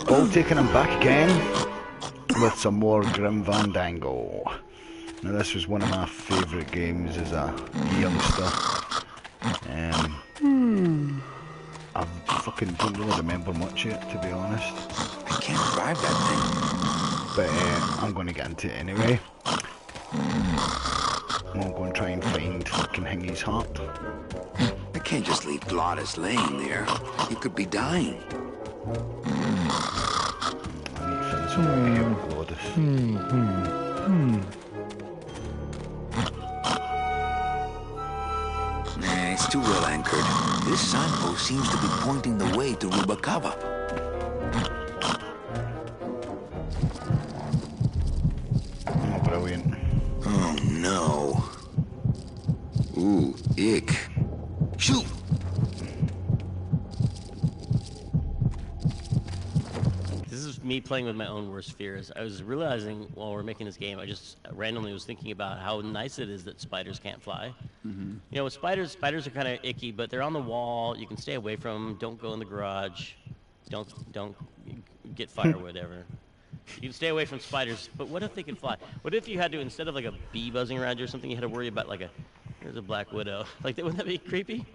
Baltic, and I'm back again with some more grim Fandango. Now this was one of my favourite games as a youngster. I fucking don't really remember much yet, to be honest. I can't drive that But I'm going to get into it anyway. I'm going to try and find fucking Hingy's heart. thing. I can't just leave Glottis laying there. He could be dying. I need to find some way to help Glottis. Nah, it's too well anchored. This signpost seems to be pointing the way to Rubacava. Oh, brilliant. Oh, no. Ooh, ick. Shoot! This is me playing with my own worst fears. I was realizing while we're making this game, I just randomly was thinking about how nice it is that spiders can't fly. You know, with spiders are kind of icky, but they're on the wall. You can stay away from them. Don't go in the garage. Don't get fire or whatever. You can stay away from spiders, but what if they could fly? What if you had to, instead of like a bee buzzing around you or something, you had to worry about like there's a black widow. Like, wouldn't that be creepy?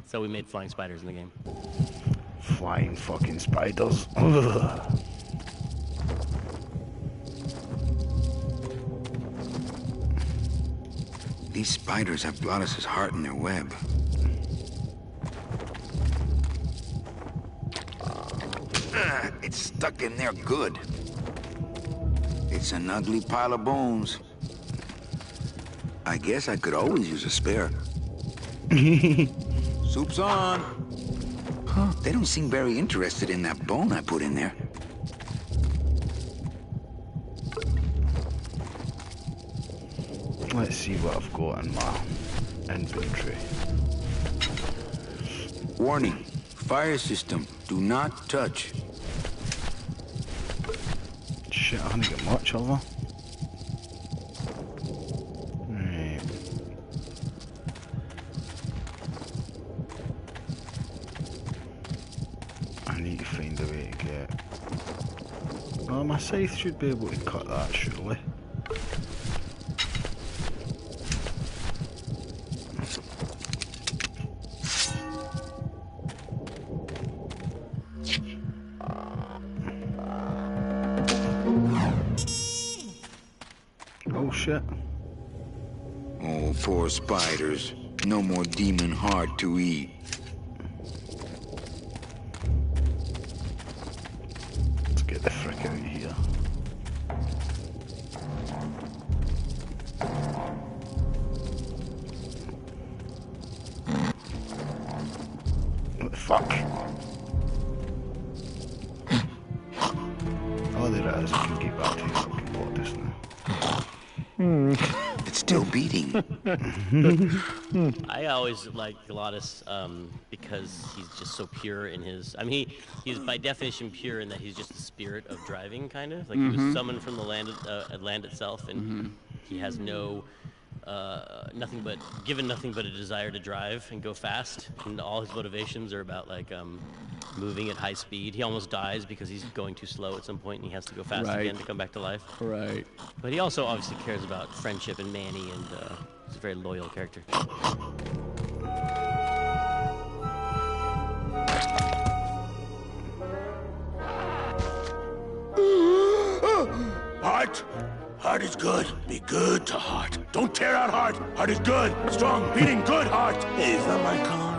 So we made flying spiders in the game. Flying fucking spiders. Ugh. These spiders have Glottis' heart in their web. It's stuck in there good. It's an ugly pile of bones. I guess I could always use a spare. Soup's on. Huh? They don't seem very interested in that bone I put in there. Let's see what I've got in my inventory. Warning. Fire system. Do not touch. Shit, I haven't got much, have I? Right. I need to find a way to get... Oh, my scythe should be able to cut that, surely. Oh shit. Oh, poor spiders. No more demon heart to eat. Let's get the frick out of here. What the fuck? Oh, there it is. I can get back to fucking Glottis now. It's still beating. I always liked Glottis because he's just so pure in his... I mean, he's by definition pure in that he's just the spirit of driving, kind of. Like, he was summoned from the land itself, and he has no... nothing but a desire to drive and go fast, and all his motivations are about like moving at high speed. He almost dies because he's going too slow at some point, and he has to go fast again to come back to life. Right. But he also obviously cares about friendship and Manny, and he's a very loyal character. Heart. Heart is good. Be good to heart. Don't tear out heart. Heart is good. Strong, beating, good heart. Is that my car?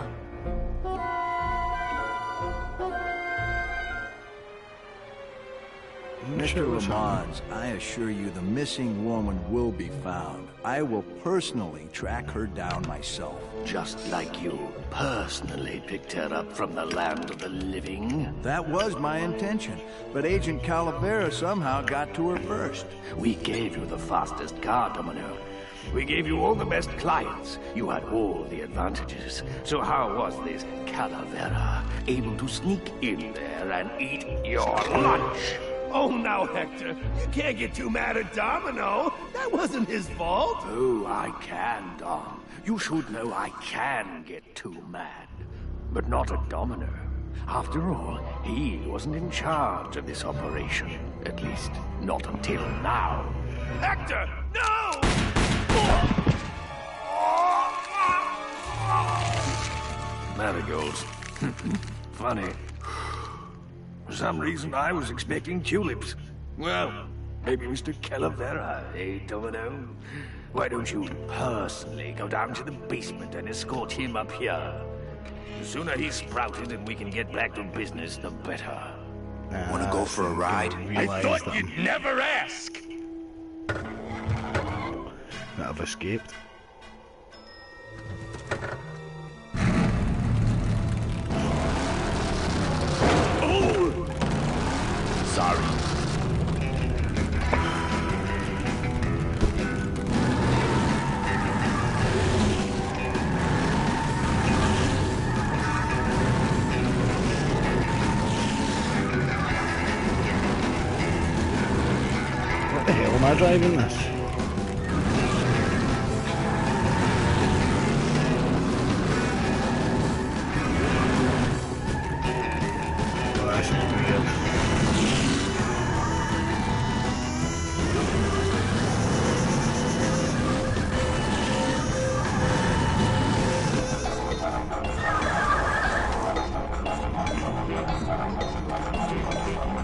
Mr. Lamont, I assure you the missing woman will be found. I will personally track her down myself. Just like you personally picked her up from the land of the living. That was my intention, but Agent Calavera somehow got to her first. We gave you the fastest car, Domino. We gave you all the best clients. You had all the advantages. So how was this Calavera able to sneak in there and eat your lunch? Oh, now, Hector, you can't get too mad at Domino. That wasn't his fault. Oh, I can, Dom. You should know I can get too mad. But not at Domino. After all, he wasn't in charge of this operation. At least, not until now. Hector, no! Marigolds. Funny. For some reason, I was expecting tulips. Well, maybe Mr. Calavera, eh, Domino? Why don't you personally go down to the basement and escort him up here? The sooner he's sprouted and we can get back to business, the better. Wanna go for a ride? I thought you'd never ask. That I've escaped. Oh! Sorry. What the hell am I driving this? Oh, this is weird.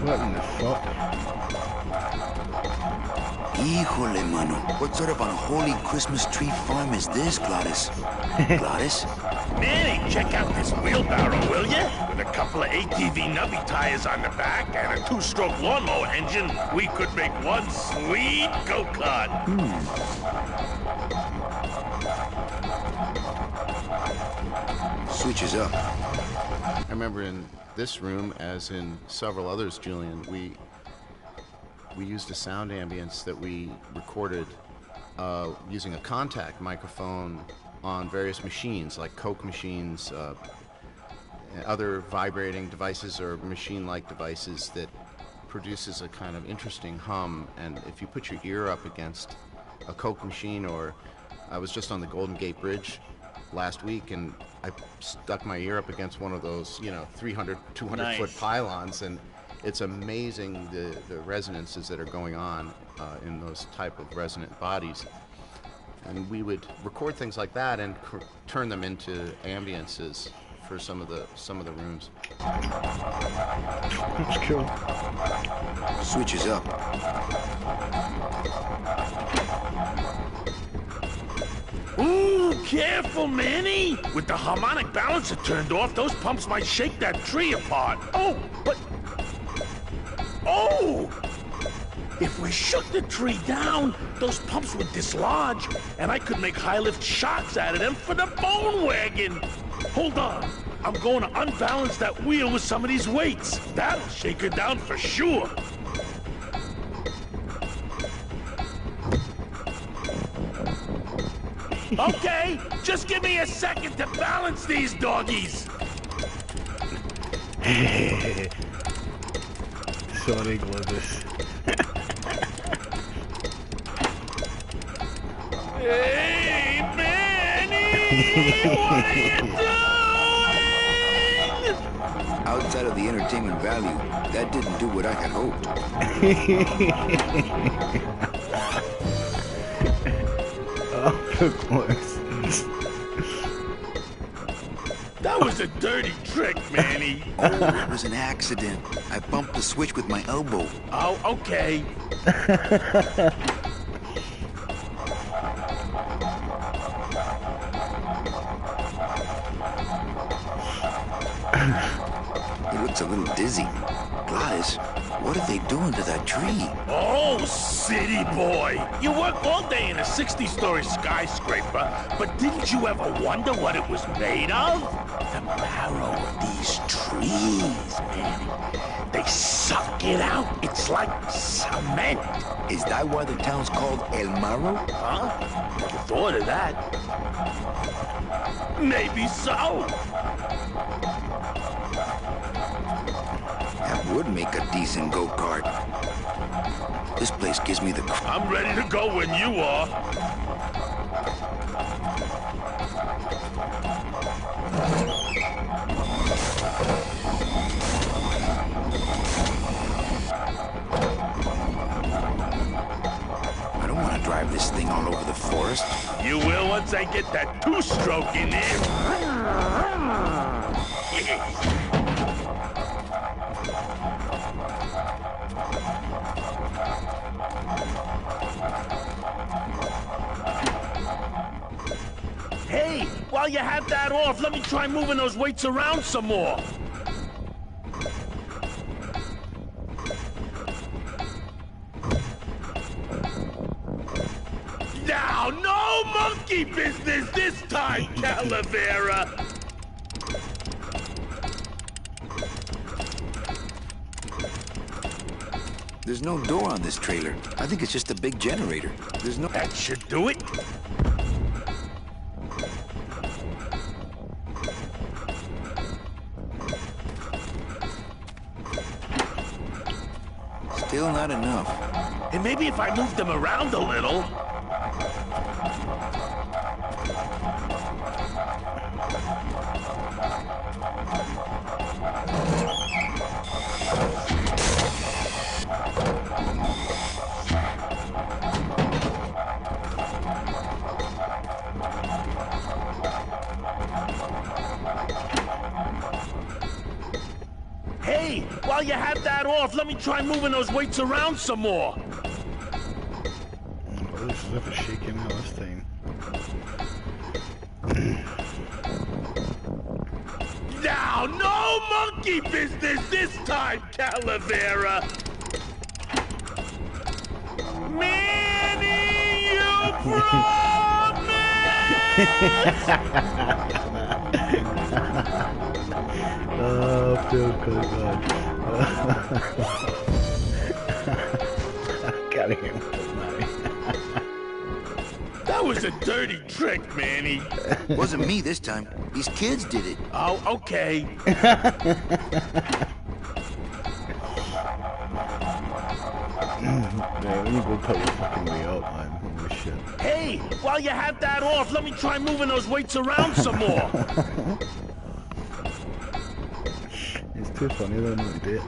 What in the fuck? Híjole, mano. What sort of unholy Christmas tree farm is this, Gladys? Gladys? Manny, check out this wheelbarrow, will ya? With a couple of ATV nubby tires on the back and a two-stroke lawnmower engine, we could make one sweet go-kart. Switches up. I remember in this room, as in several others, Julian, we used a sound ambience that we recorded using a contact microphone on various machines, like Coke machines, other vibrating devices or machine-like devices that produces a kind of interesting hum. And if you put your ear up against a Coke machine, or I was just on the Golden Gate Bridge last week and I stuck my ear up against one of those, 300, 200 foot pylons, and it's amazing the resonances that are going on in those type of resonant bodies. And we would record things like that and turn them into ambiences for some of the rooms. That's cool. Switches up. Ooh, careful, Manny! With the harmonic balancer turned off, those pumps might shake that tree apart. Oh, but... Oh! If we shook the tree down, those pumps would dislodge, and I could make high-lift shocks out of them for the bone wagon. Hold on. I'm going to unbalance that wheel with some of these weights. That'll shake her down for sure. Okay, just give me a second to balance these doggies. Sorry, Globus. Hey, Manny! What are you doing? Outside of the entertainment value, that didn't do what I had hoped. Oh, Globus. That was a dirty trick, Manny. Oh, it was an accident. I bumped the switch with my elbow. Oh, okay. It looks a little dizzy. Gladys, what are they doing to that tree? Oh, city boy. You work all day in a 60-story skyscraper, but didn't you ever wonder what it was made of? The marrow of these trees, Manny. They suck it out. It's like cement. Is that why the town's called El Marro? Huh? Never thought of that. Maybe so. That would make a decent go-kart. This place gives me the... I'm ready to go when you are. once I get that two-stroke in there. Hey, while you have that off, let me try moving those weights around some more. Now, no monkey business this time, Calavera! There's no door on this trailer. I think it's just a big generator. There's no... That should do it. Still not enough. And maybe if I move them around a little... Hey, while you have that off, let me try moving those weights around some more. Oh, this is ever shaking out this thing. Now, no monkey business this time, Calavera! Manny, you promise! Oh, I feel good, man. I got him. That was a dirty trick, Manny. Wasn't me this time. These kids did it. Oh, okay. Man, when you go put your fucking way up, man. Holy shit. Hey, while you have that off, let me try moving those weights around some more. It's too funny though, not to do it.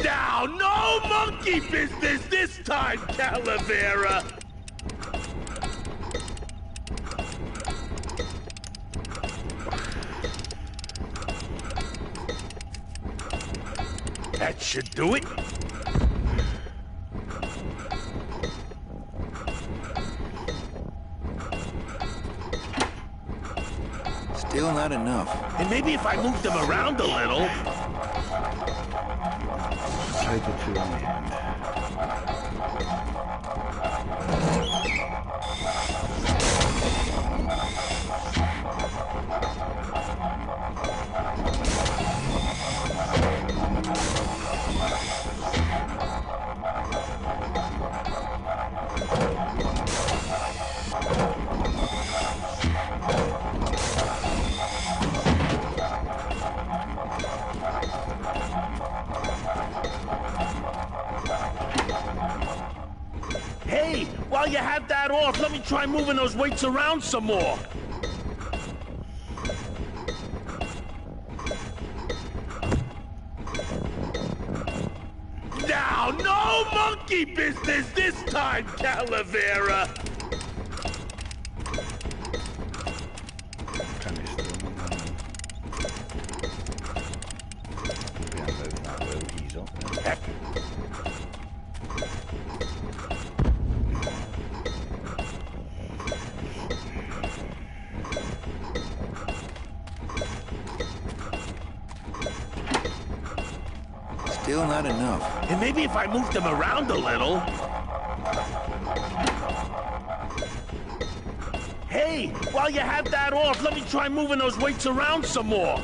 Now, no monkey business this time, Calavera! That should do it. Still not enough. And maybe if I move them around a little... Try the two on the end. Hey, while you have that off, let me try moving those weights around some more. Now, no monkey business this time, Calavera! Can you still maybe I'm moving that little ease up there. Still not enough. And maybe if I move them around a little... Hey, while you have that off, let me try moving those weights around some more.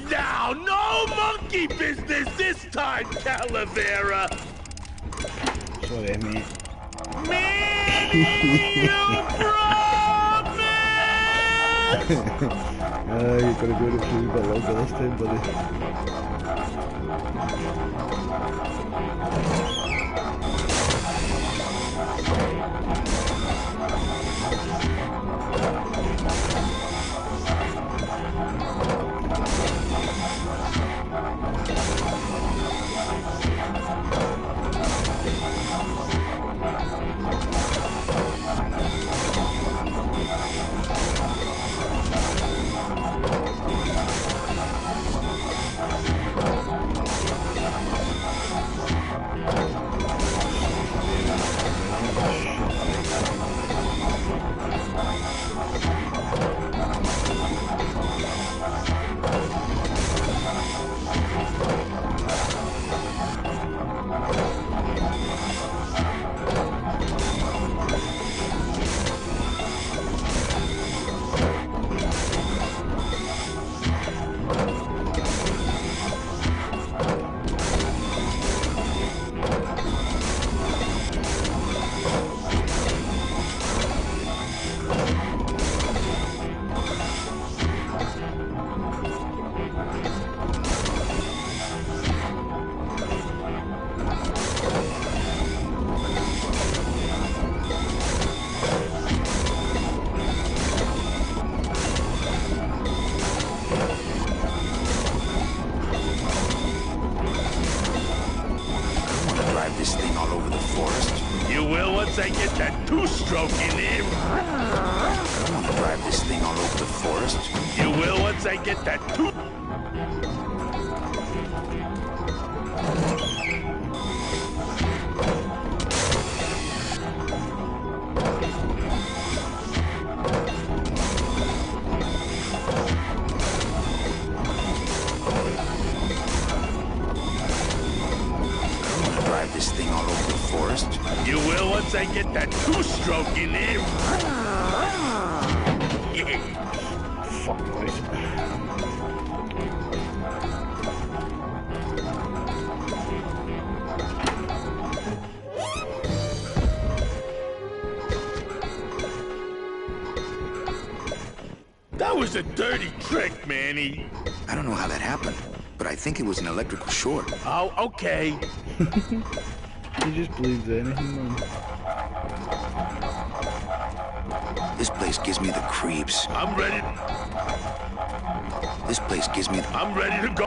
Now, no monkey business this time, Calavera! Sorry, mate. Manny, you promise! You're gonna go to the bit longer this time, buddy. two-stroking him. I don't want to drive this thing all over the forest. You will once I get that two... This thing all over the forest. You will once I get that two-stroke in him. Fuck noise. That was a dirty trick, Manny. I don't know how that happened, but I think it was an electrical short. Oh, okay. He just believes anything, man. This place gives me the creeps. I'm ready. This place gives me the... I'm ready to go.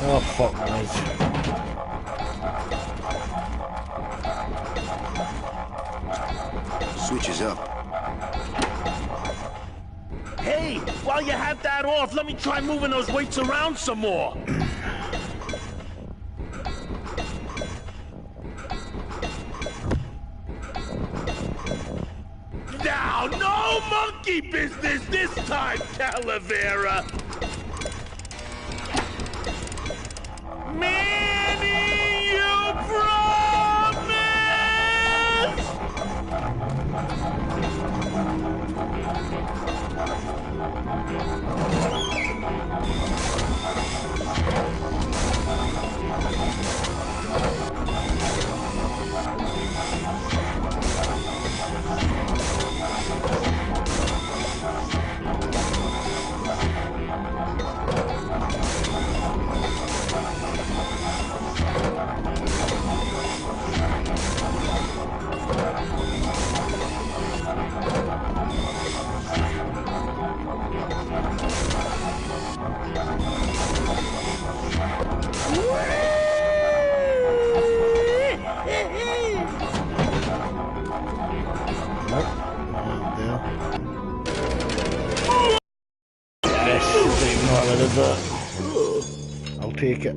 Oh, fuck noise. Switch is up. Hey, while you have that off, let me try moving those weights around some more. Now, no monkey business this time, Calavera. Manny, you promise! I'll take it.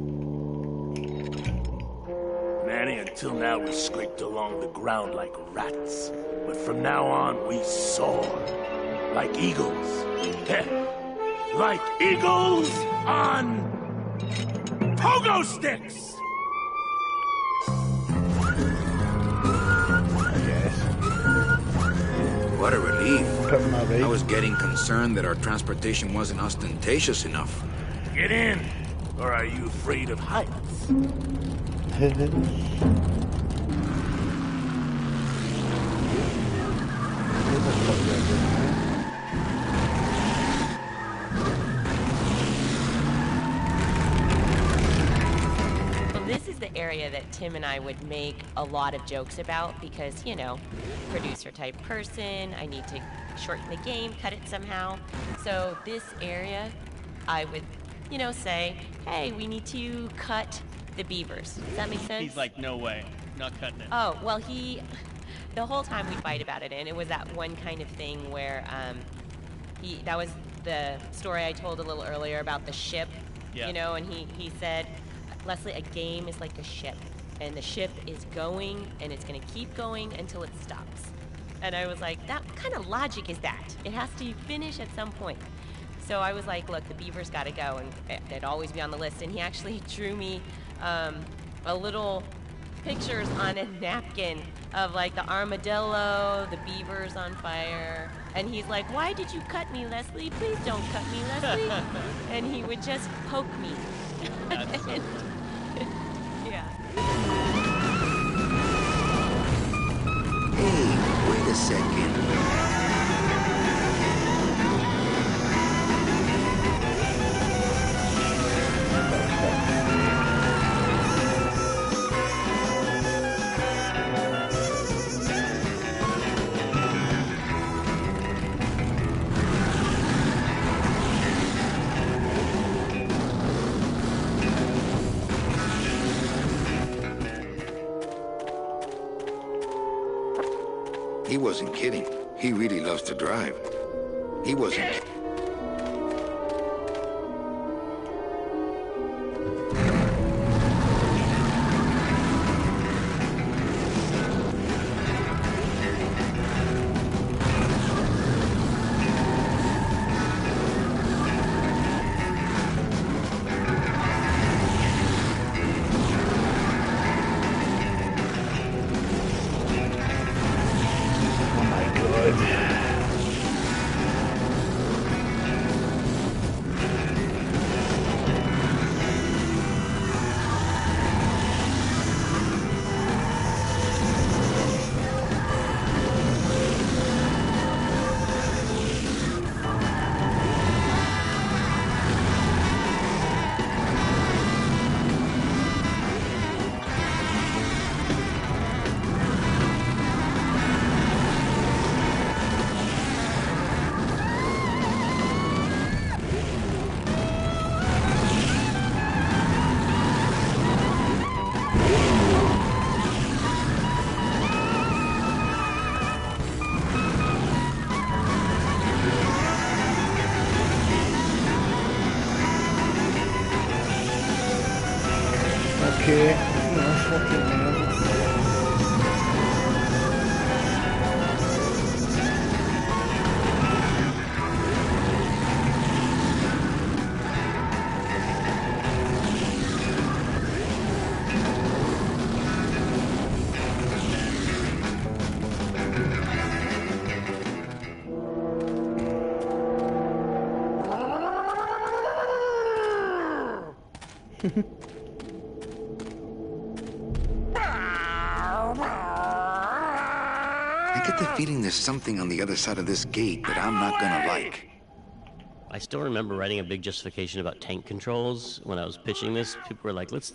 Manny, until now we scraped along the ground like rats. But from now on, we soar. Like eagles. Heh. Like eagles on... pogo sticks! What a relief. Put my right. I was getting concerned that our transportation wasn't ostentatious enough. Get in! Or are you afraid of heights? This is the area that Tim and I would make a lot of jokes about because, you know, producer type person, I need to shorten the game, cut it somehow. So this area, I would, you know, say, hey, we need to cut the beavers. Does that make sense? He's like, no way, not cutting it. Oh, well, the whole time we fight about it, and it was that one kind of thing where that was the story I told a little earlier about the ship, Yeah. you know, and he said, Leslie, a game is like a ship, and the ship is going, and it's going to keep going until it stops. And I was like, that kind of logic is that? It has to finish at some point. So I was like, look, the beaver's got to go, and it'd always be on the list. And he actually drew me a little pictures on a napkin of like the armadillo, the beavers on fire. And he's like, why did you cut me, Leslie? Please don't cut me, Leslie. And he would just poke me. That's so Yeah. Hey, wait a second. He wasn't kidding. He really loves to drive. He wasn't. Okay, no, fucking hell. I get the feeling there's something on the other side of this gate that I'm not gonna like. I still remember writing a big justification about tank controls when I was pitching this. People were like, let's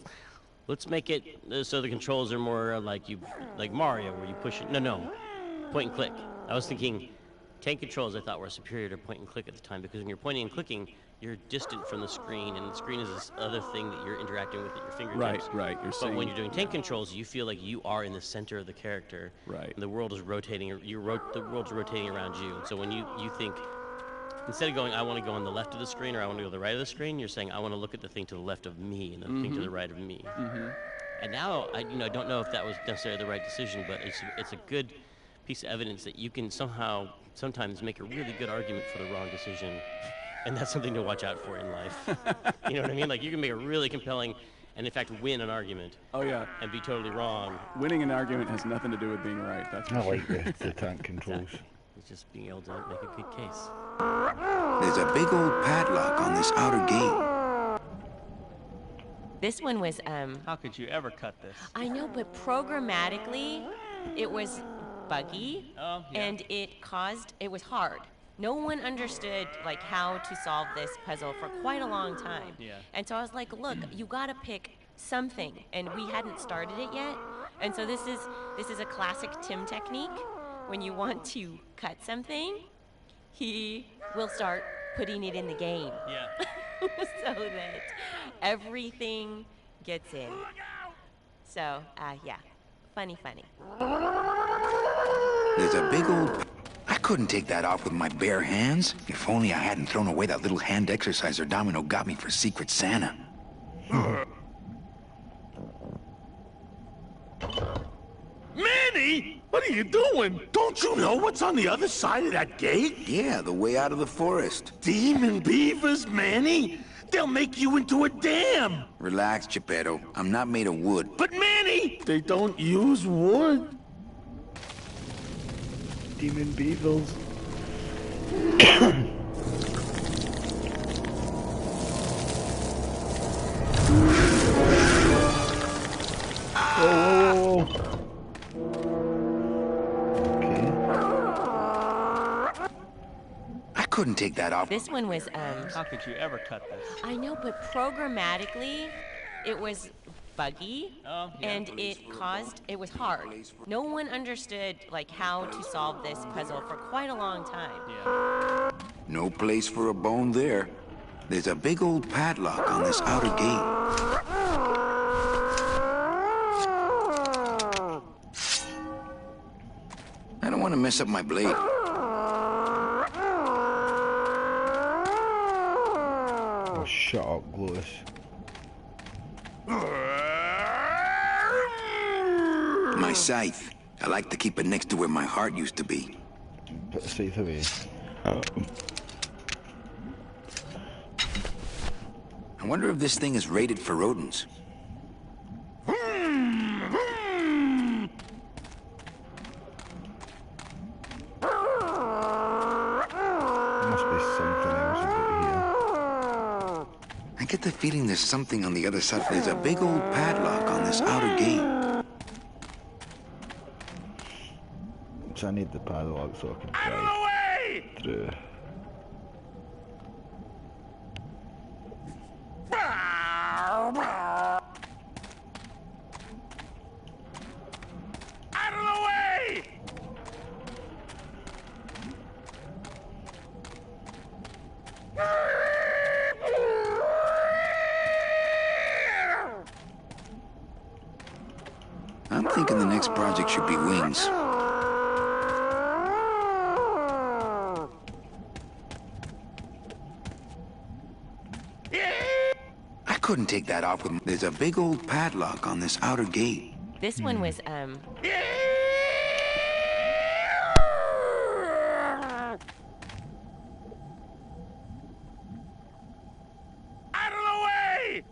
make it so the controls are more like Mario, where you push it. No, point and click. I was thinking tank controls I thought were superior to point and click at the time, because when you're pointing and clicking, you're distant from the screen, and the screen is this other thing that you're interacting with at your fingertips. Right. But when you're doing tank controls, you feel like you are in the center of the character. Right. And the world is rotating. The world's rotating around you. And so when you think, instead of going, I want to go on the left of the screen or I want to go to the right of the screen, you're saying, I want to look at the thing to the left of me and the thing to the right of me. And now I don't know if that was necessarily the right decision, but it's a good piece of evidence that you can sometimes make a really good argument for the wrong decision. And that's something to watch out for in life. You know what I mean? Like, you can make a really compelling, and in fact win an argument. Oh yeah. And be totally wrong. Winning an argument has nothing to do with being right. That's for I sure. like the tank controls. Exactly. It's just being able to make a good case. There's a big old padlock on this outer gate. This one was, How could you ever cut this? I know, but programmatically, it was buggy, Oh, yeah. and it was hard. No one understood like how to solve this puzzle for quite a long time. Yeah. And so I was like, look, you gotta pick something, and we hadn't started it yet. And so this is a classic Tim technique. When you want to cut something, he will start putting it in the game. Yeah. So that everything gets in. So, yeah, funny. There's a big old... I couldn't take that off with my bare hands. If only I hadn't thrown away that little hand exerciser Domino got me for Secret Santa. Manny, what are you doing? Don't you know what's on the other side of that gate? Yeah, the way out of the forest. Demon beavers, Manny. They'll make you into a dam. Relax, Geppetto. I'm not made of wood. But Manny, they don't use wood. Demon beavers. Oh. Okay. I couldn't take that off. This one was, How could you ever cut this? I know, but programmatically, it was buggy, Oh, yeah. and it was hard. No one understood, like, how to solve this puzzle for quite a long time. Yeah. No place for a bone there. There's a big old padlock on this outer gate. I don't want to mess up my blade. Oh, shut up, Glorious. My scythe. I like to keep it next to where my heart used to be. Put the scythe away. I wonder if this thing is rated for rodents. Must be something else about here. I get the feeling there's something on the other side. There's a big old padlock on this outer gate. So I need the padlock so I can Out of the drive way! through. Out of the way! I'm thinking the next project should be wings. I couldn't take that off with. There's a big old padlock on this outer gate. This one was, Out of the way!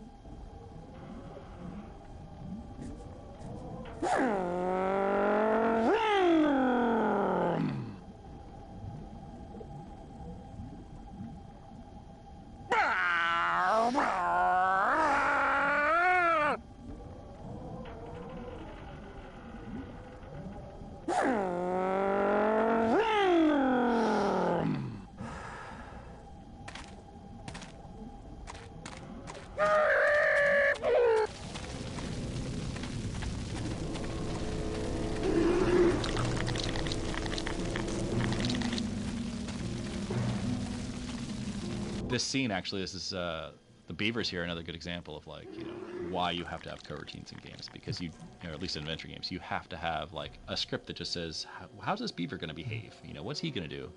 This scene actually, this is the beavers here, another good example of like, you know, why you have to have coroutines in games, because you know, or at least in adventure games, you have to have like a script that just says, how's this beaver going to behave? You know, what's he going to do?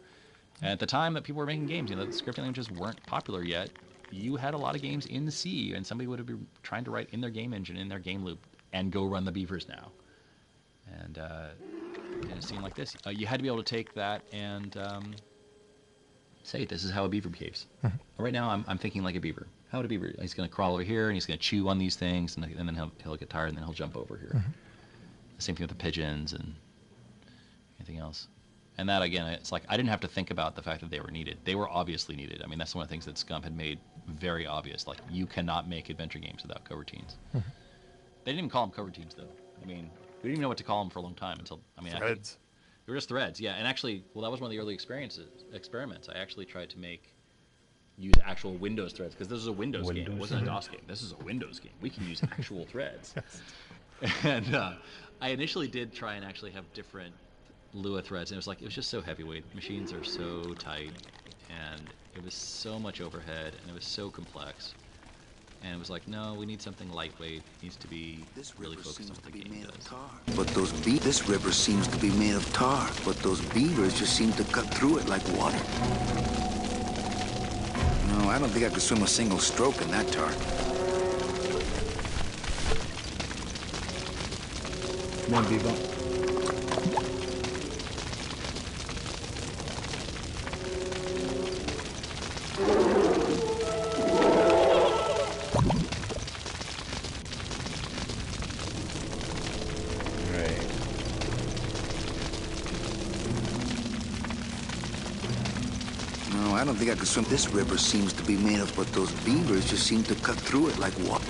And at the time that people were making games, you know, the scripting languages weren't popular yet. You had a lot of games in C, and somebody would have been trying to write in their game engine, in their game loop, and go run the beavers now. And in a scene like this, you had to be able to take that and say, this is how a beaver behaves. Right now, I'm thinking like a beaver. How would a beaver? He's going to crawl over here, and he's going to chew on these things, and then he'll get tired, and then he'll jump over here. Same thing with the pigeons and anything else. And that, again, it's like I didn't have to think about the fact that they were needed. They were obviously needed. I mean, that's one of the things that Scum had made very obvious. Like, you cannot make adventure games without coroutines. They didn't even call them coroutines, though. I mean, we didn't even know what to call them for a long time until, I mean, Threads. They were just threads, yeah. And actually, well, that was one of the early experiments. I actually tried to use actual Windows threads, because this is a Windows game. It wasn't a DOS game. This is a Windows game. We can use actual threads. And I initially did try and actually have different Lua threads, and it was just so heavyweight. Machines are so tight, and it was so much overhead, and it was so complex. and was like, no, we need something lightweight. It needs to be really focused on what the game does. But this river seems to be made of tar, but those beavers just seem to cut through it like water. No, I don't think I could swim a single stroke in that tar. Come on, beaver. I don't think I could swim. This river seems to be made of, but those beavers just seem to cut through it like water.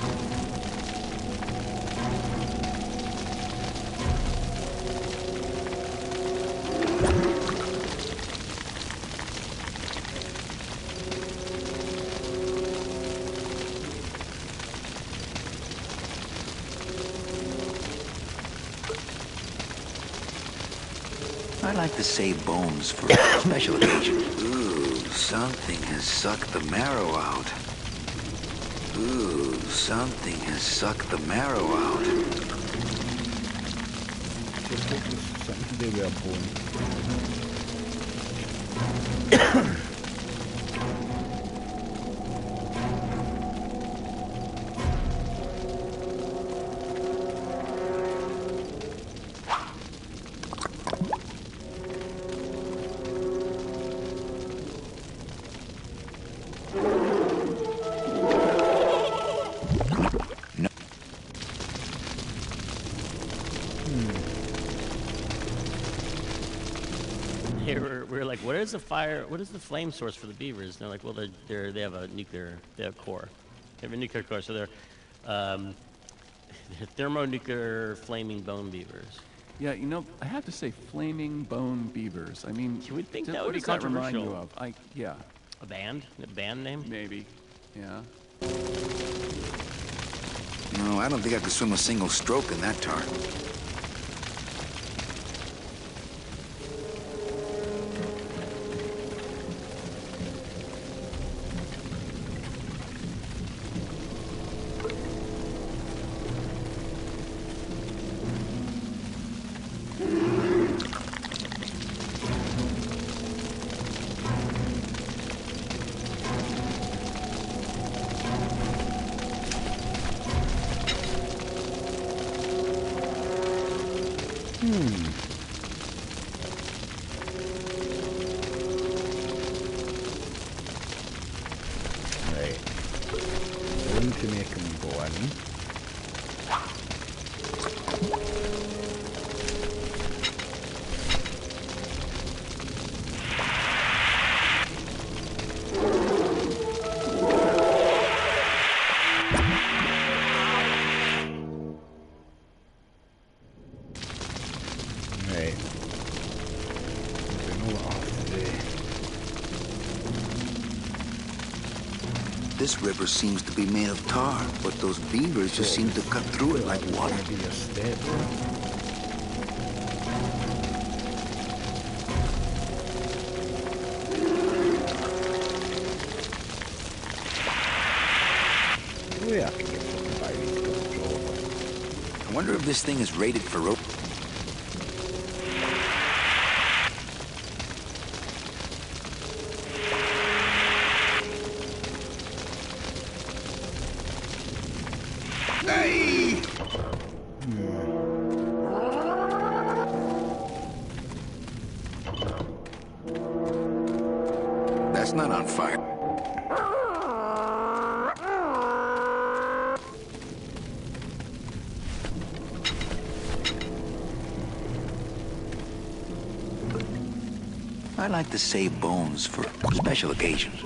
I like to save bones for special occasions. Ooh, something has sucked the marrow out. Ooh, something has sucked the marrow out. Something to do with a bone. We're like, what is the fire? What is the flame source for the beavers? And they're like, well, they have a nuclear, they have core, they have a nuclear core, so they're thermonuclear flaming bone beavers. Yeah, you know, I have to say, flaming bone beavers. I mean, you would think that what would be does that remind you controversial. of? Yeah. A band name? Maybe. Yeah. No, I don't think I could swim a single stroke in that tar. Right. Going to make him go in. Right. We know what I have to do. This river seems to be made of tar, but those beavers just seem to cut through it like water. Maybe a step. Oh yeah, I can get fucking by these guns, probably. I wonder if this thing is rated for rope. Hey! That's not on fire. I like to save bones for special occasions.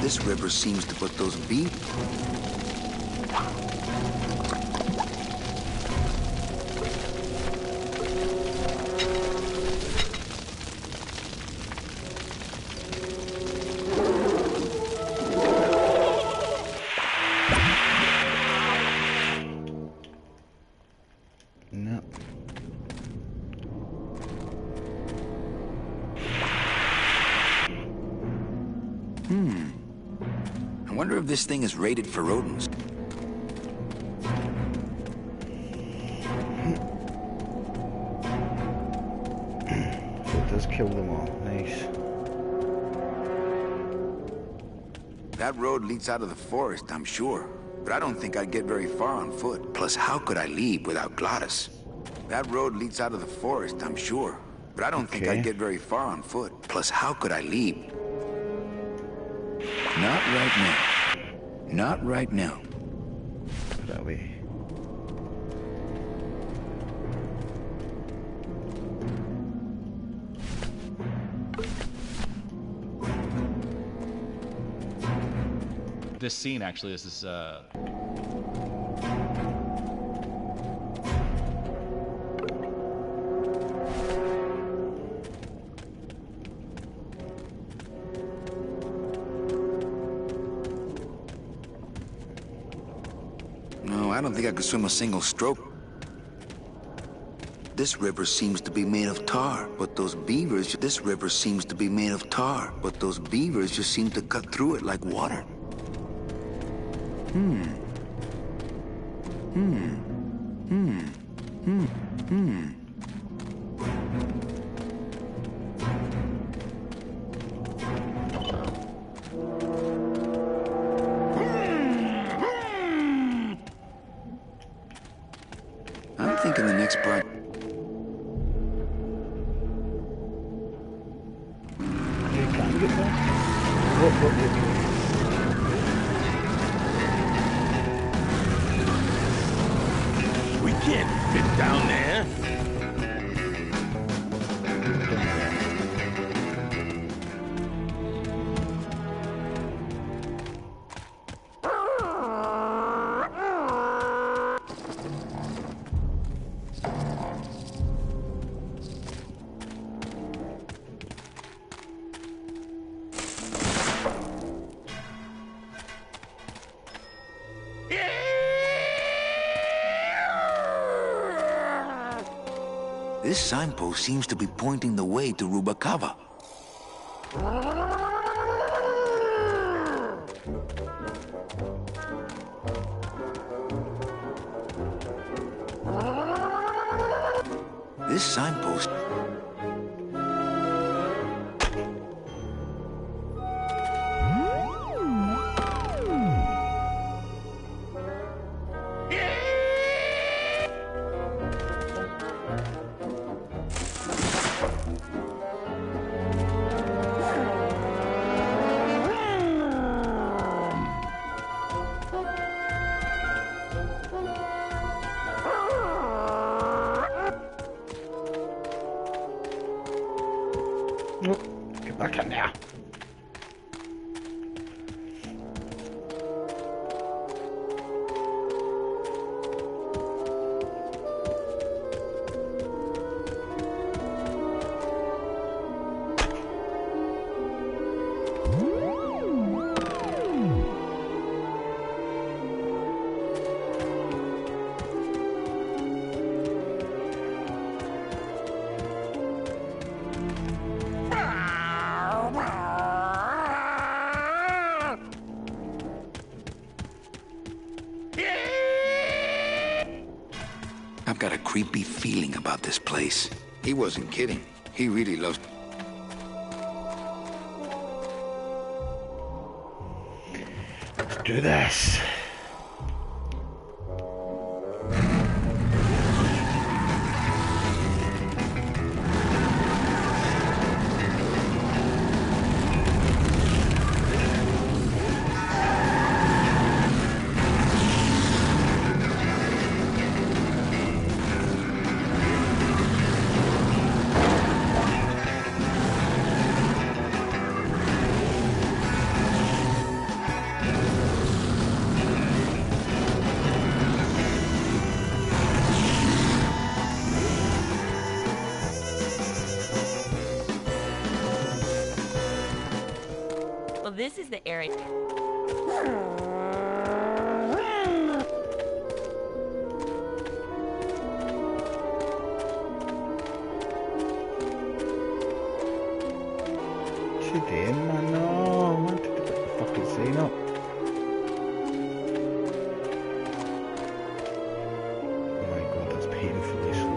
This river seems to put those beavers. No. I wonder if this thing is rated for rodents. So it does kill them all. Nice. That road leads out of the forest, I'm sure. But I don't think I'd get very far on foot. Plus, how could I leave without Gladys? That road leads out of the forest, I'm sure. But I don't think Okay. I'd get very far on foot. Plus, how could I leave? Not right now. Not right now. Put that away. This scene actually is this. No, I don't think I could swim a single stroke. This river seems to be made of tar, but those beavers... This river seems to be made of tar, but those beavers just seem to cut through it like water. I'm thinking the next part... You can get there? What? We can't fit down there. This signpost seems to be pointing the way to Rubacava. This signpost... Get back in there. I've got a creepy feeling about this place. He wasn't kidding. He really loves... Let's do this. this is the area. What's she doing, man? No, I wanted to put the fucking sign up. Oh my god, that's painfully slow.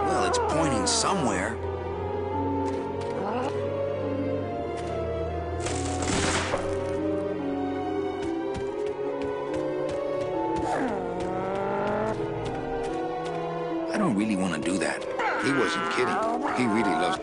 Well, it's pointing somewhere. I don't really want to do that. He wasn't kidding. He really loves...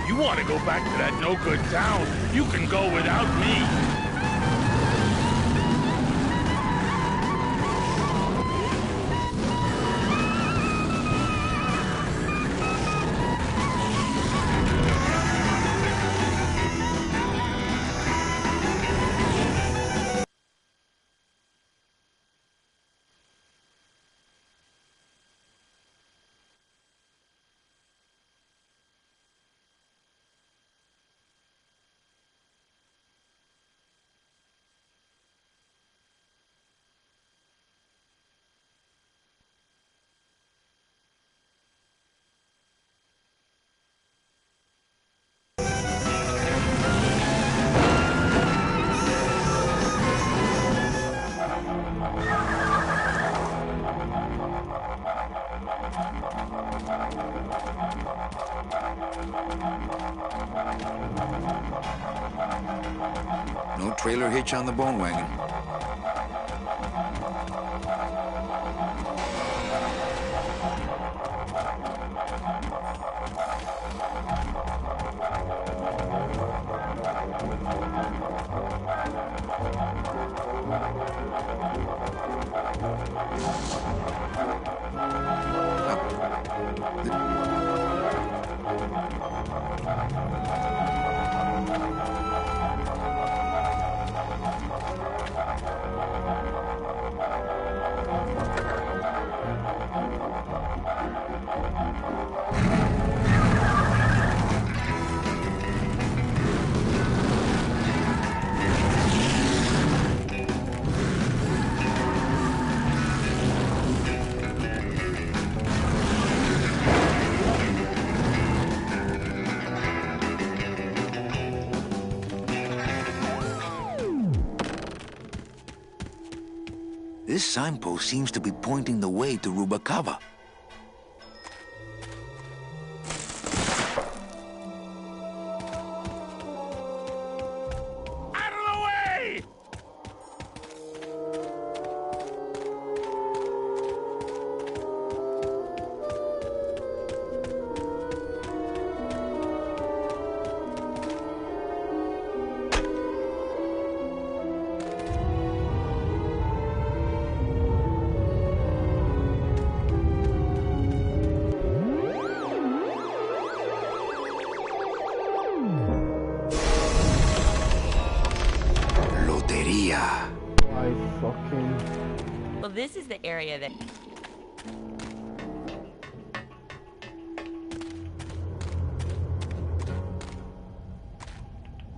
You want to go back to that no-good town, you can go without me. No trailer hitch on the bone wagon. This signpost seems to be pointing the way to Rubacava. Out of the way! Well, this is the area that...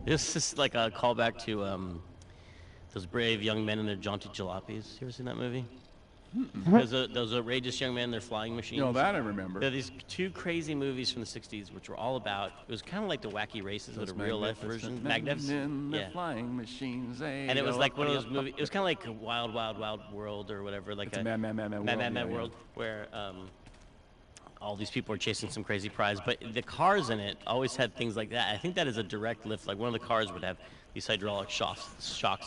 This is like a callback to those brave young men and their jaunty jalopies. You ever seen that movie? Those outrageous young men, their flying machines. You know, that I remember. There are these two crazy movies from the 60s which were all about, it was kind of like the Wacky Races, but a real-life version. Magnificent. Yeah. Flying machines, and it was like one of those movies, it was kind of like Wild, Wild, Wild World or whatever. Like it's a Mad World, where all these people are chasing some crazy prize, but the cars in it always had things like that. I think that is a direct lift. Like one of the cars would have these hydraulic shocks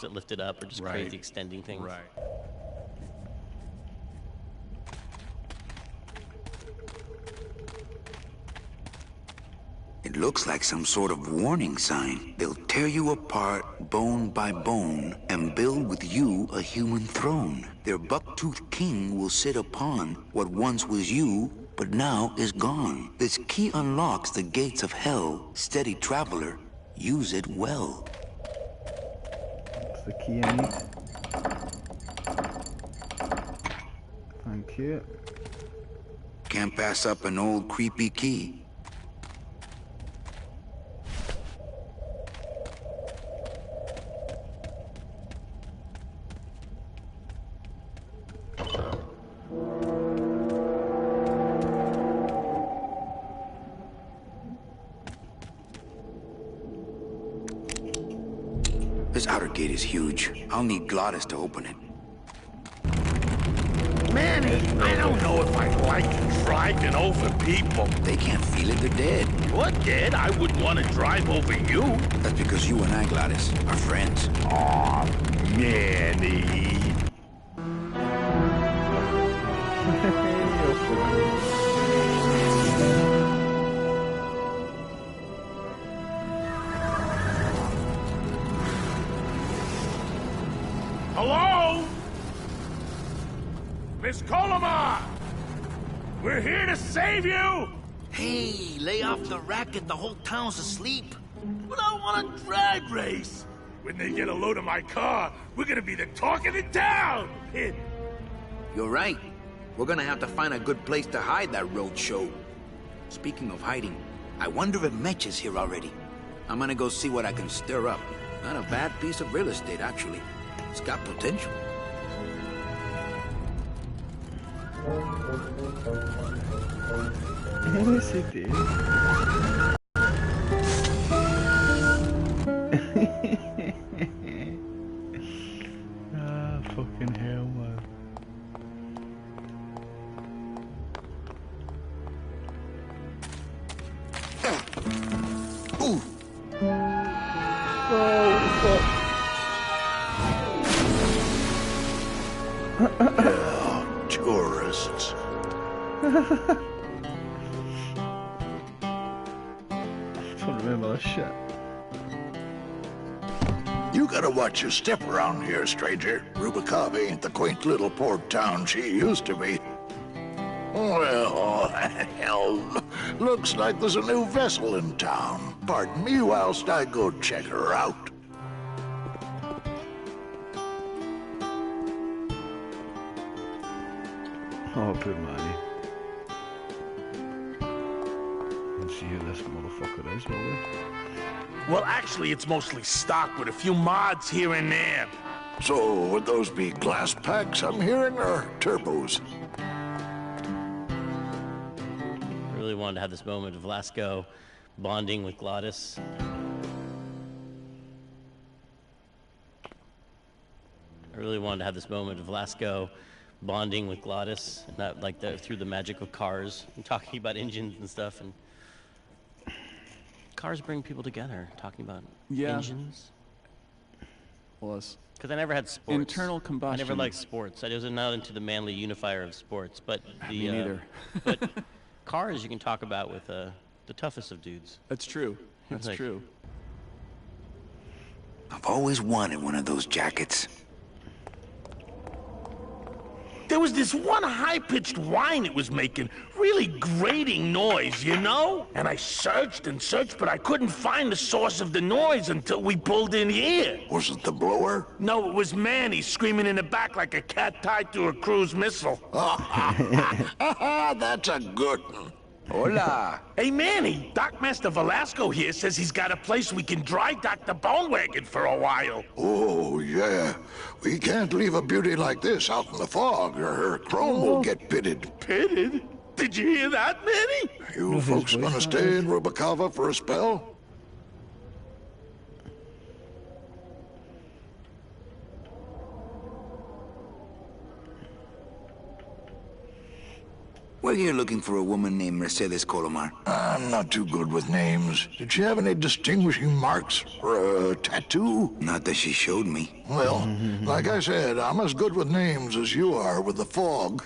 that lifted up, or just crazy extending things. Right. It looks like some sort of warning sign. They'll tear you apart bone by bone and build with you a human throne. Their buck-toothed king will sit upon what once was you, but now is gone. This key unlocks the gates of hell. Steady traveler, use it well. That's the key I need. Thank you. Can't pass up an old creepy key. This outer gate is huge. I'll need Glottis to open it. Manny, I don't know if I like driving over people. They can't feel it, they're dead. What dead? I wouldn't want to drive over you. That's because you and I, Glottis, are friends. Aw, Manny. Hello? Miss Colomar! We're here to save you! Hey, lay off the racket, the whole town's asleep. But I want a drag race! When they get a load of my car, we're gonna be the talk of the town! You're right. We're gonna have to find a good place to hide that road show. Speaking of hiding, I wonder if Mitch is here already. I'm gonna go see what I can stir up. Not a bad piece of real estate, actually. It's got potential. Yes, it did. Ah, fucking hell, man. Ooh. Oh, fuck. Yeah, tourists. Don't remember that shit. You gotta watch your step around here, stranger. Rubacava ain't the quaint little port town she used to be. Well, hell, looks like there's a new vessel in town. Pardon me whilst I go check her out. Oh, good money. Let's see who this motherfucker is, will we? Well, actually, it's mostly stock with a few mods here and there. So, would those be glass packs I'm hearing, or turbos? I really wanted to have this moment of Lasco bonding with Glottis. I really wanted to have this moment of Velasco bonding with Glottis, and not like through the magic of cars, and talking about engines and stuff. And cars bring people together, talking about engines. Well, because I never had sports. Internal combustion. I never liked sports. I was not into the manly unifier of sports. But Me neither. But cars you can talk about with the toughest of dudes. That's true. That's Like- true. I've always wanted one of those jackets. There was this one high-pitched whine it was making, really grating noise, you know? And I searched and searched, but I couldn't find the source of the noise until we pulled in here. Was it the blower? No, it was Manny screaming in the back like a cat tied to a cruise missile. That's a good one. Hola. Hey, Manny, Dockmaster Velasco here says he's got a place we can dry dock the bone wagon for a while. Oh, yeah. We can't leave a beauty like this out in the fog, or her chrome will get pitted. Pitted? Did you hear that, Manny? You folks gonna stay in Rubacava for a spell? We're here looking for a woman named Mercedes Colomar. I'm not too good with names. Did she have any distinguishing marks or a tattoo? Not that she showed me. Well, like I said, I'm as good with names as you are with the fog.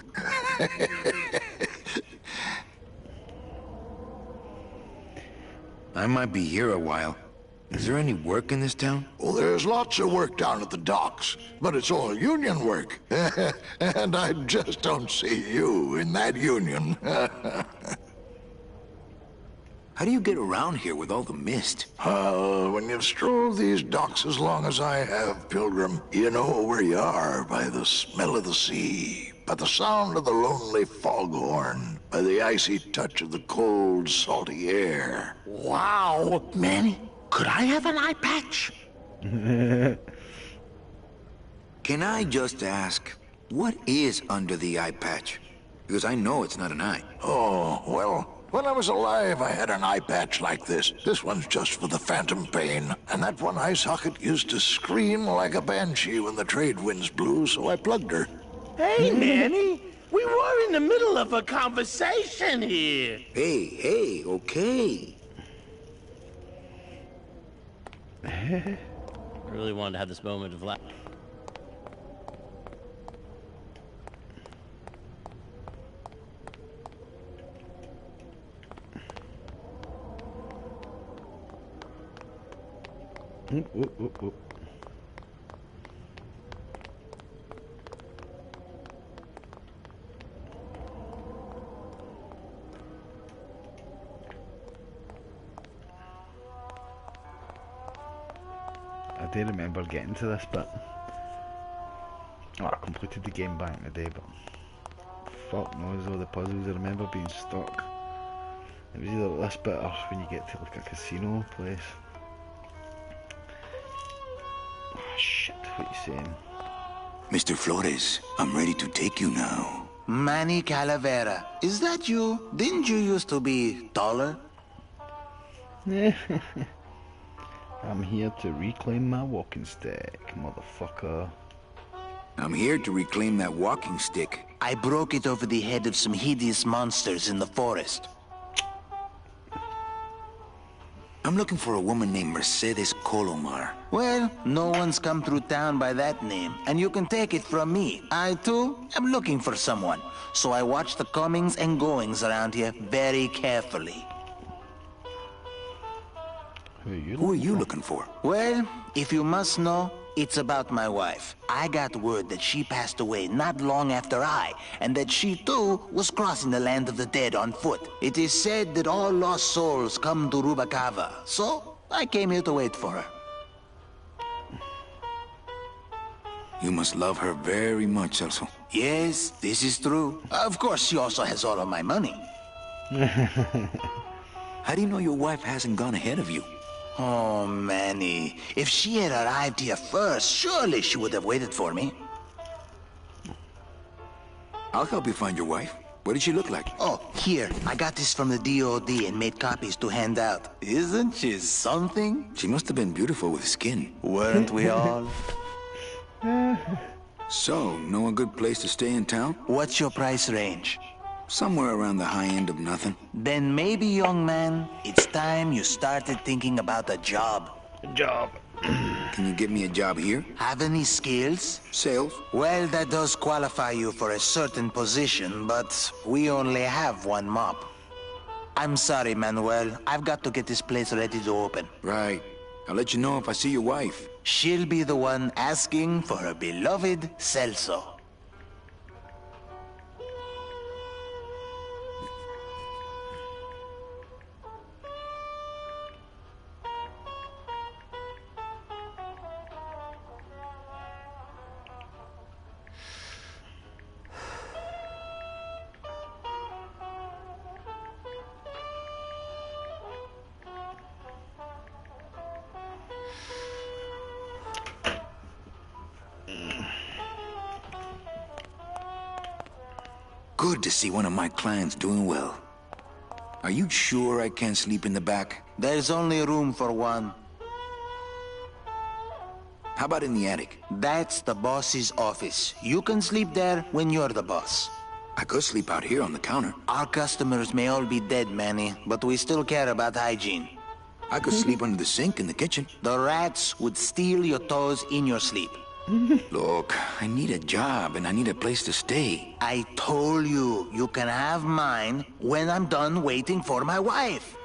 I might be here a while. Is there any work in this town? Well, there's lots of work down at the docks, but it's all union work. And I just don't see you in that union. How do you get around here with all the mist? When you've strolled these docks as long as I have, Pilgrim, you know where you are by the smell of the sea, by the sound of the lonely foghorn, by the icy touch of the cold, salty air. Wow. Manny, could I have an eye patch? Can I just ask, what is under the eye patch? Because I know it's not an eye. Oh, well, when I was alive, I had an eye patch like this. This one's just for the phantom pain. And that one eye socket used to scream like a banshee when the trade winds blew, so I plugged her. Hey, Manny, we were in the middle of a conversation here. Hey, okay. I really wanted to have this moment of I do remember getting to this bit. Oh, I completed the game back in the day, but fuck knows all the puzzles I remember being stuck. It was either this bit or when you get to like a casino place. Oh shit, what you saying? Mr. Flores, I'm ready to take you now. Manny Calavera, is that you? Didn't you used to be taller? I'm here to reclaim my walking stick, motherfucker. I'm here to reclaim that walking stick. I broke it over the head of some hideous monsters in the forest. I'm looking for a woman named Mercedes Colomar. Well, no one's come through town by that name, and you can take it from me. I, too, am looking for someone, so I watch the comings and goings around here very carefully. Who are you looking for? Well, if you must know, it's about my wife. I got word that she passed away not long after I, and that she too was crossing the land of the dead on foot. It is said that all lost souls come to Rubacava, so I came here to wait for her. You must love her very much, Celso. Yes, this is true. Of course, she also has all of my money. How do you know your wife hasn't gone ahead of you? Oh, Manny, if she had arrived here first, surely she would have waited for me. I'll help you find your wife. What did she look like? Oh, here, I got this from the DOD and made copies to hand out. Isn't she something? She must have been beautiful with skin. Weren't we all? So, know a good place to stay in town? What's your price range? Somewhere around the high end of nothing. Then maybe, young man, it's time you started thinking about a job. Job. Can you get me a job here? Have any skills? Sales? Well, that does qualify you for a certain position, but we only have one mop. I'm sorry, Manuel. I've got to get this place ready to open. Right. I'll let you know if I see your wife. She'll be the one asking for her beloved Celso. Good to see one of my clients doing well. Are you sure I can't sleep in the back? There's only room for one. How about in the attic? That's the boss's office. You can sleep there when you're the boss. I could sleep out here on the counter. Our customers may all be dead, Manny, but we still care about hygiene. I could sleep under the sink in the kitchen. The rats would steal your toes in your sleep. Look, I need a job and I need a place to stay. I told you, you can have mine when I'm done waiting for my wife.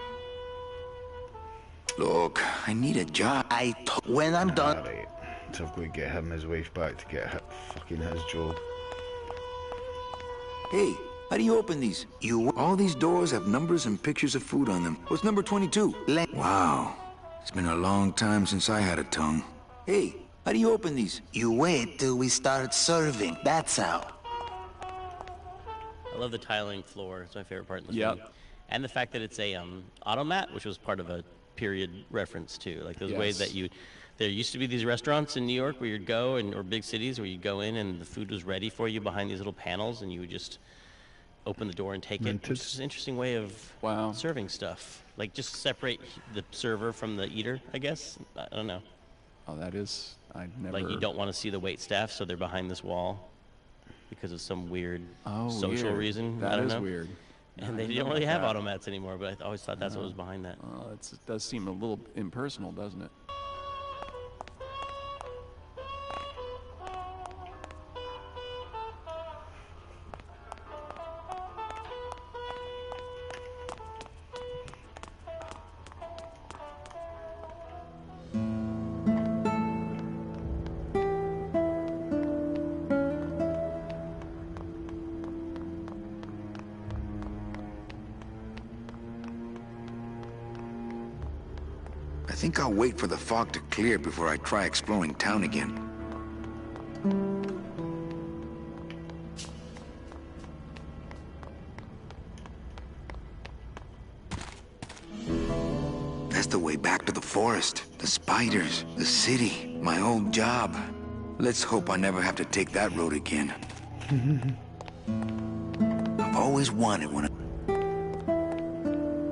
Look, I need a job. When I'm done. Alright, so I've got to get him his wife back to get fucking his job. Hey, how do you open these? All these doors have numbers and pictures of food on them. What's number 22? Wow, it's been a long time since I had a tongue. Hey, how do you open these? You wait till we start serving. That's how. I love the tiling floor. It's my favorite part in the film. And the fact that it's a automat, which was part of a period reference too. Like those ways that there used to be these restaurants in New York where you'd go, or big cities where you'd go in and the food was ready for you behind these little panels, and you would just open the door and take it. Which is an interesting way of serving stuff. Like just separate the server from the eater, I guess. I don't know. Oh, that is. I never. Like you don't want to see the wait staff, so they're behind this wall because of some weird social reason. That I don't is know. weird. And they don't really have automats anymore, but I always thought that's what was behind that. It does seem a little impersonal, doesn't it? I think I'll wait for the fog to clear before I try exploring town again. That's the way back to the forest, the spiders, the city, my old job. Let's hope I never have to take that road again. I've always wanted one.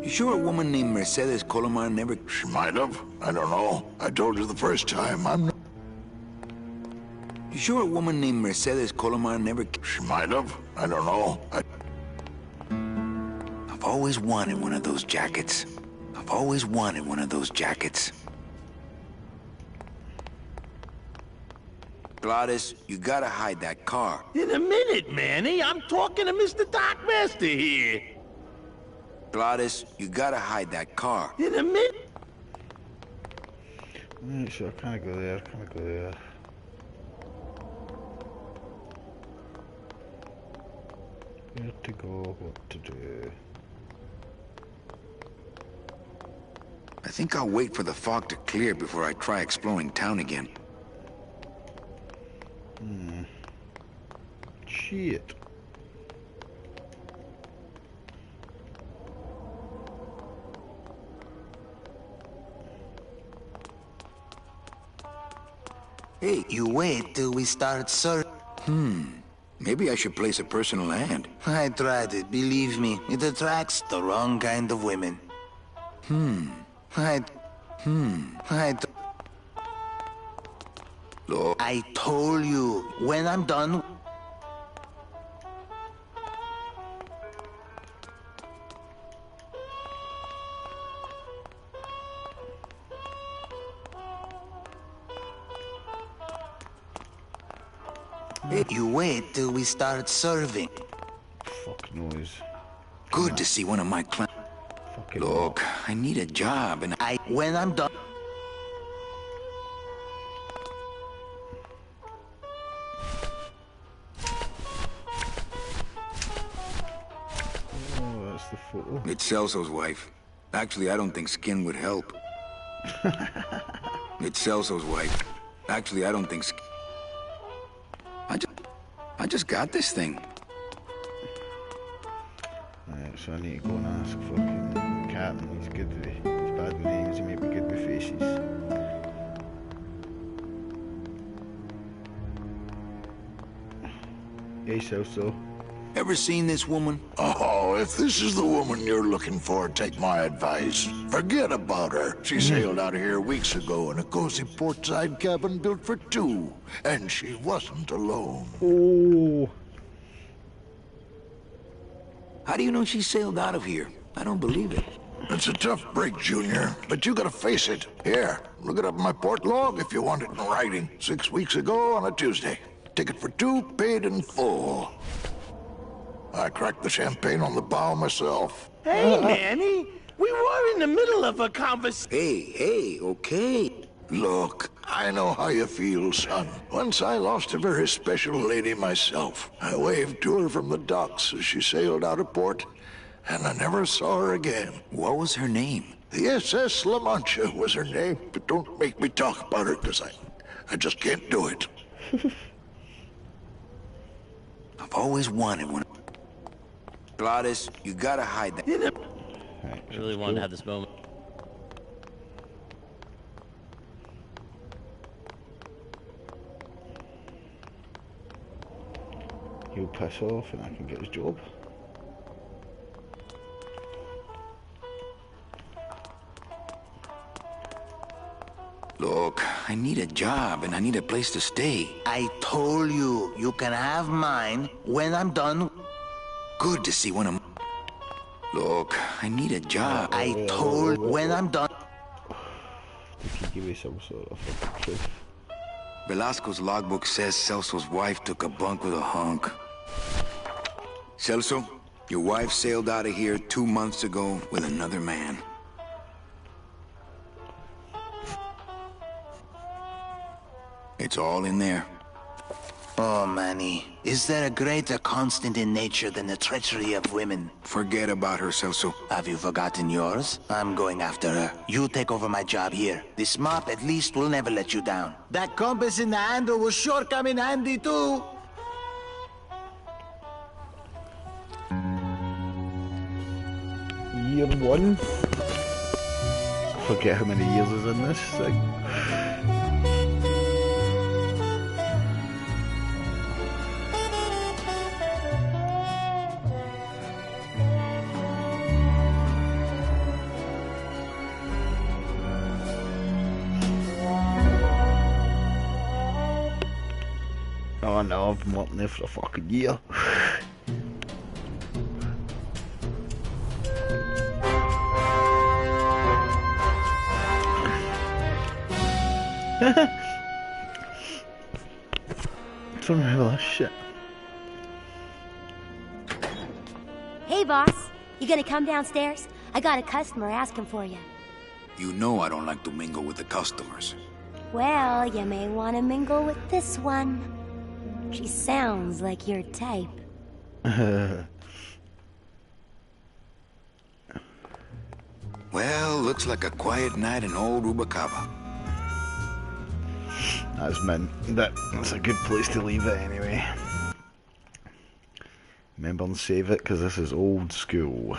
You sure a woman named Mercedes Colomar never... She might have. I don't know. I told you the first time, I'm not... You sure a woman named Mercedes Colomar never... She might have. I don't know. I've always wanted one of those jackets. I've always wanted one of those jackets. Gladys, you gotta hide that car. In a minute, Manny. I'm talking to Mr. Dark Master here. Gladys, you gotta hide that car. In a minute. So I can't go there, can't go there. Where to go, what to do. I think I'll wait for the fog to clear before I try exploring town again. Shit. Hey, you wait till we start serving. Maybe I should place a personal hand. I tried it, believe me. It attracts the wrong kind of women. Look, I told you, when I'm done... You wait till we start serving. Fuck noise. Good to see one of my clients. Look, I need a job and when I'm done... Oh, that's the photo. It's Celso's wife. Actually, I don't think skin would help. It's Celso's wife. Actually, I don't think skin... I just got this thing. Right, so I need to go and ask fucking Captain. He's good with he's bad with names, he may be good with faces. Hey, so. Ever seen this woman? Oh, if this is the woman you're looking for, take my advice. Forget about her. She sailed out of here weeks ago in a cozy portside cabin built for two. And she wasn't alone. Oh. How do you know she sailed out of here? I don't believe it. It's a tough break, Junior, but you gotta face it. Here, look it up in my port log if you want it in writing. 6 weeks ago on a Tuesday. Ticket for two, paid in full. I cracked the champagne on the bow myself. Hey, Manny! We were in the middle of a conversation. Hey, okay. Look, I know how you feel, son. Once I lost a very special lady myself. I waved to her from the docks as she sailed out of port, and I never saw her again. What was her name? The SS La Mancha was her name, but don't make me talk about her, because I just can't do it. I've always wanted one. Gladys, you gotta hide that. I really wanted to have this moment. He'll piss off and I can get his job. Look, I need a job and I need a place to stay. I told you, you can have mine when I'm done. Good to see one of... Look, I need a job. I told when I'm done. If you give me some sort of fucking truth. Velasco's logbook says Celso's wife took a bunk with a hunk. Celso, your wife sailed out of here 2 months ago with another man. It's all in there. Oh, Manny, is there a greater constant in nature than the treachery of women? Forget about her, Celso. Have you forgotten yours? I'm going after her. You take over my job here. This mop at least will never let you down. That compass in the handle will sure come in handy too. Year 1. I forget how many years is in this thing. Oh no, I've been working there for a fucking year. Don't remember that shit. Hey, boss. You gonna come downstairs? I got a customer asking for you. You know I don't like to mingle with the customers. Well, you may want to mingle with this one. She sounds like your type. Well, looks like a quiet night in old Rubacava. That's a good place to leave it anyway. Remember and save it, because this is old school.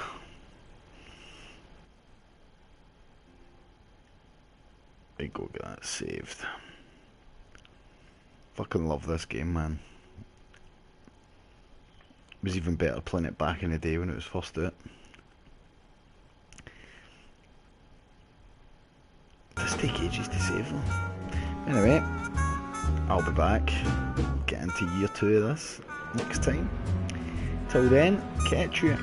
There you go, get that saved. Fucking love this game, man. It was even better playing it back in the day when it was first out. It does take ages to save them. Anyway, I'll be back, get into year 2 of this next time. Till then, catch you.